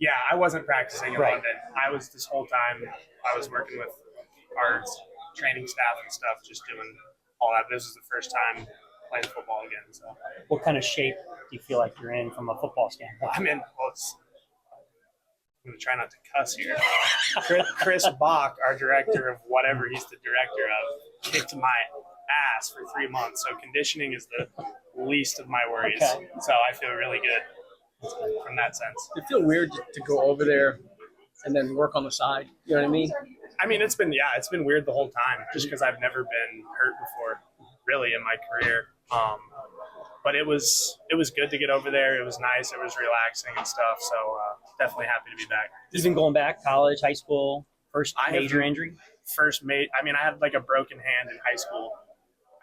Yeah, I wasn't practicing in Right. London. I was this whole time. I was working with our training staff and stuff, just doing all that. This is the first time playing football again. So What kind of shape do you feel like you're in from a football standpoint? I'm in. Well, I'm gonna try not to cuss here. Chris Bach, our director of whatever he's the director of, kicked my ass for 3 months. So conditioning is the least of my worries. Okay. So I feel really good from that sense. It feel weird to go over there and then work on the side. You know what I mean? I mean, it's been weird the whole time, just because I've never been hurt before, really, in my career. But it was good to get over there. It was nice. It was relaxing and stuff. So definitely happy to be back. Even going back, college, high school, first major injury? I had like a broken hand in high school.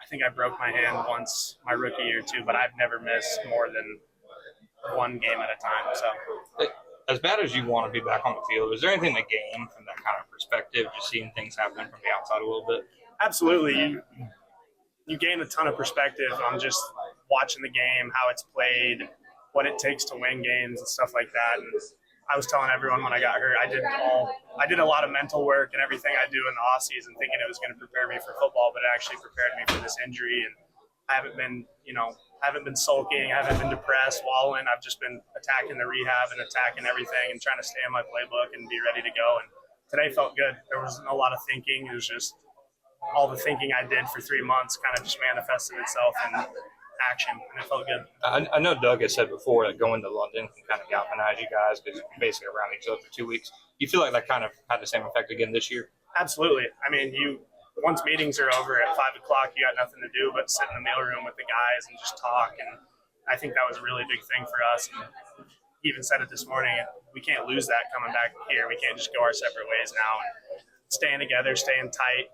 I think I broke my hand once my rookie year too, but I've never missed more than one game at a time. So as bad as you want to be back on the field, is there anything to gain from that kind of perspective, just seeing things happening from the outside a little bit? absolutely, you gain a ton of perspective on just watching the game, how it's played, what it takes to win games and stuff like that. And I was telling everyone when I got hurt, I did a lot of mental work and everything I do in the off season, thinking it was going to prepare me for football, but it actually prepared me for this injury. And I haven't been sulking, I haven't been depressed, wallowing. I've just been attacking the rehab and attacking everything and trying to stay in my playbook and be ready to go. And today felt good. There wasn't a lot of thinking. It was just all the thinking I did for 3 months kind of just manifested itself in action, and it felt good. I know Doug has said before that going to London can kind of galvanize you guys because you're basically around each other for 2 weeks. You feel like that kind of had the same effect again this year? Absolutely. I mean, once meetings are over at 5 o'clock, you got nothing to do but sit in the mailroom with the guys and just talk. And I think that was a really big thing for us. And he even said it this morning. We can't lose that coming back here. We can't just go our separate ways now. And staying together, staying tight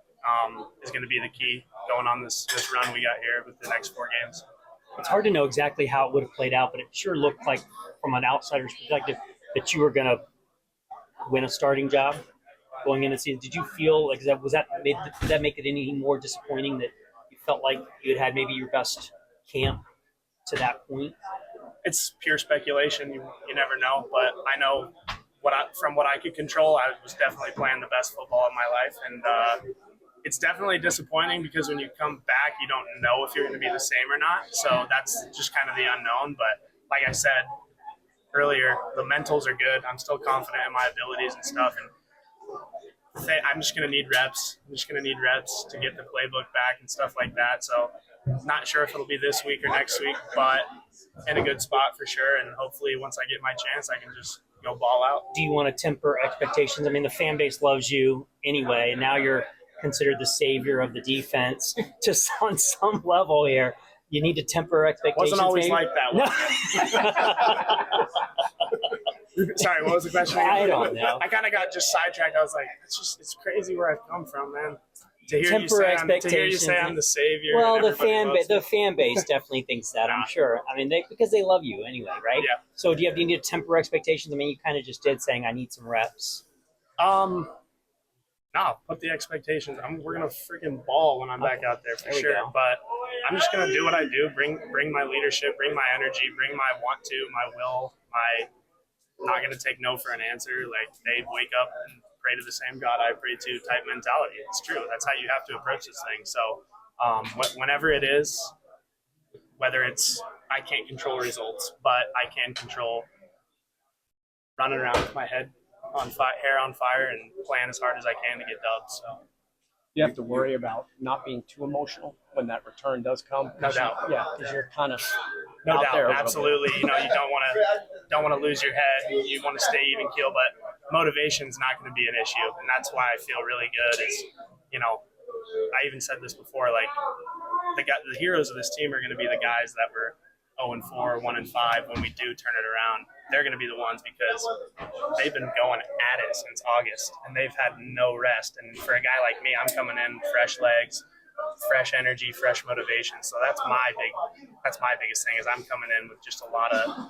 is going to be the key going on this run we got here with the next 4 games. It's hard to know exactly how it would have played out, but it sure looked like, from an outsider's perspective, that you were going to win a starting job going into the season. Did you feel like did that make it any more disappointing that you felt like you had maybe your best camp to that point? It's pure speculation. You never know, but I know from what I could control, I was definitely playing the best football of my life, and it's definitely disappointing because when you come back, you don't know if you're going to be the same or not. So that's just kind of the unknown. But like I said earlier, the mentals are good. I'm still confident in my abilities and stuff. And I'm just going to need reps. I'm just going to need reps to get the playbook back and stuff like that. So not sure if it'll be this week or next week, but in a good spot for sure. And hopefully once I get my chance, I can just go ball out. Do you want to temper expectations? I mean, the fan base loves you anyway, and now you're considered the savior of the defense. Just on some level here, you need to temper expectations. Wasn't always maybe? like that. No. Sorry, what was the question? I don't know. I kind of got just sidetracked. I was like, it's crazy where I've come from, man. To hear you say I'm the savior. Well, the fan base definitely thinks that. I'm sure. I mean, because they love you anyway, right? Yeah. So do you need to temper expectations? I mean, you kind of just did, saying I need some reps. No, put the expectations. We're gonna freaking ball when I'm back out there for sure. But I'm just gonna do what I do. Bring my leadership, bring my energy, bring my want to, my will, my not gonna take no for an answer. Like, they wake up and pray to the same God I pray to type mentality. It's true. That's how you have to approach this thing. So whenever it is, whether it's I can't control results, but I can control running around with my head hair on fire and playing as hard as I can to get dubs. So You have to worry about not being too emotional when that return does come. No doubt. Yeah, because you're kind of no out doubt, there. absolutely. You don't want to lose your head. You want to stay even keel, but motivation is not going to be an issue, and that's why I feel really good. I even said this before. Like, the heroes of this team are going to be the guys that were 0-4, 1-5 when we do turn it around. They're going to be the ones because they've been going at it since August, and they've had no rest. And for a guy like me, I'm coming in fresh legs, fresh energy, fresh motivation. So that's my biggest thing is I'm coming in with just a lot of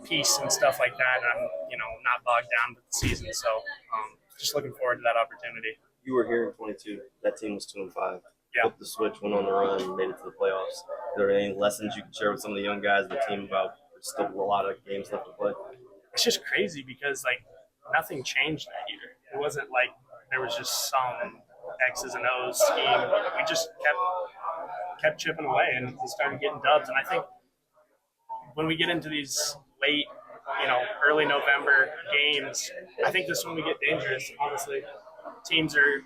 peace and stuff like that, and I'm not bogged down with the season. So just looking forward to that opportunity. You were here in 22. That team was 2-5. Yeah. Flipped the switch, went on the run, and made it to the playoffs. Are there any lessons you can share with some of the young guys of the team about there's still a lot of games left to play? it's just crazy because like nothing changed that year. It wasn't like there was just some X's and O's scheme. We just kept chipping away and started getting dubs. And I think when we get into these late, early November games, I think this is when we get dangerous. Honestly, teams are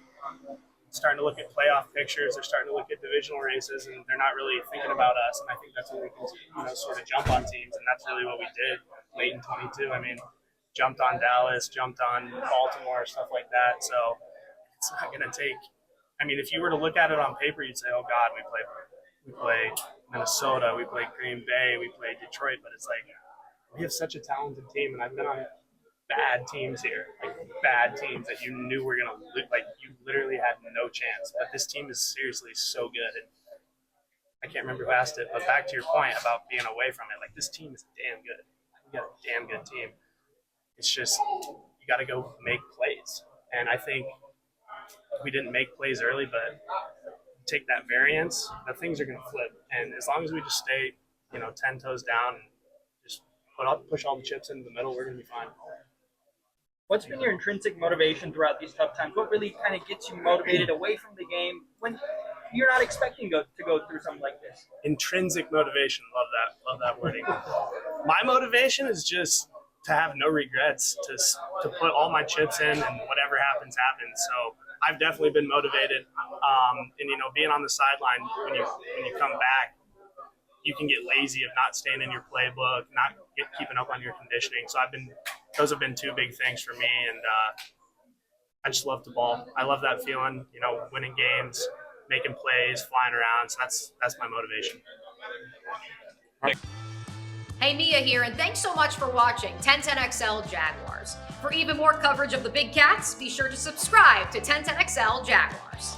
starting to look at playoff pictures. They're starting to look at divisional races, and they're not really thinking about us. And I think that's when we can, sort of jump on teams, and that's really what we did late in 22. I mean, jumped on Dallas, jumped on Baltimore, stuff like that. So it's not going to take. I mean, if you were to look at it on paper, you'd say, "Oh God, we play Minnesota, we play Green Bay, we play Detroit," but it's like we have such a talented team, and I've been on bad teams here, like bad teams that you knew were gonna like you literally had no chance. But this team is seriously so good. And I can't remember who asked it, but back to your point about being away from it, like this team is damn good. We got a damn good team. It's just you got to go make plays, and I think we didn't make plays early, but take that variance, the things are gonna flip. And as long as we just stay, 10 toes down and just push all the chips into the middle, we're gonna be fine. What's been your intrinsic motivation throughout these tough times? What really kind of gets you motivated away from the game when you're not expecting to go through something like this? Intrinsic motivation. Love that wording. My motivation is just to have no regrets, to put all my chips in, and whatever happens, happens. So I've definitely been motivated. And being on the sideline when you come back, you can get lazy of not staying in your playbook, not keeping up on your conditioning. So those have been two big things for me, and I just love the ball. I love that feeling, winning games, making plays, flying around. So that's my motivation. Hey, Mia here, and thanks so much for watching 1010XL Jaguars. For even more coverage of the Big Cats, be sure to subscribe to 1010XL Jaguars.